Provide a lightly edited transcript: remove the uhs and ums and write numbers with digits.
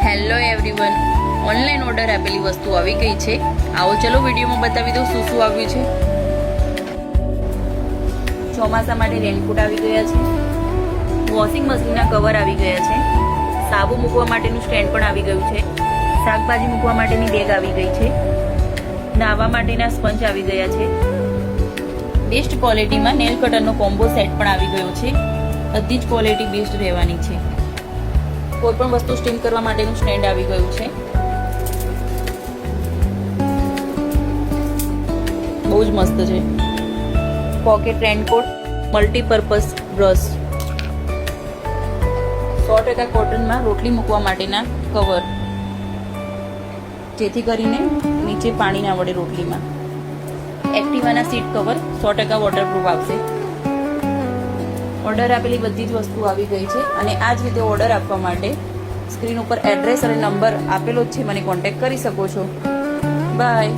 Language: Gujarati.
હેલો એવરીવન, ઓનલાઈન ઓર્ડર આપેલી વસ્તુ આવી ગઈ છે. આવો ચલો વિડીયોમાં બતાવી દઉં શું શું આવ્યું છે. ચોમાસા માટે રેનકોટ આવી ગયા છે. વોશિંગ મશીનના કવર આવી ગયા છે. સાબુ મૂકવા માટેનું સ્ટેન્ડ પણ આવી ગયું છે. શાકભાજી મૂકવા માટેની બેગ આવી ગઈ છે. નાહવા માટેના સ્પંજ આવી ગયા છે. બેસ્ટ ક્વોલિટીમાં નેલ કટરનો કોમ્બો સેટ પણ આવી ગયો છે. બધી જ ક્વોલિટી બેસ્ટ રહેવાની છે. કોઈ પણ વસ્તુ સ્ટીમ કરવા માટેનું સ્ટેન્ડ આવી ગયું છે. બહુ જ મસ્ત છે. પોકેટ રેનકોટ, મલ્ટીપર્પઝ બ્રશ, 100% કોટનમાં રોટલી મૂકવા માટેના કવર, જેથી કરીને નીચે પાણી ના વળે રોટલીમાં. એક્ટિવાના સીટ કવર 100% વોટરપ્રૂફ આવશે. ઓર્ડર આપેલી બધી જ વસ્તુ આવી ગઈ છે અને આ જ રીતે ઓર્ડર આપવા માટે સ્ક્રીન ઉપર એડ્રેસ અને નંબર આપેલો જ છે, મને કોન્ટેક્ટ કરી શકો છો. બાય.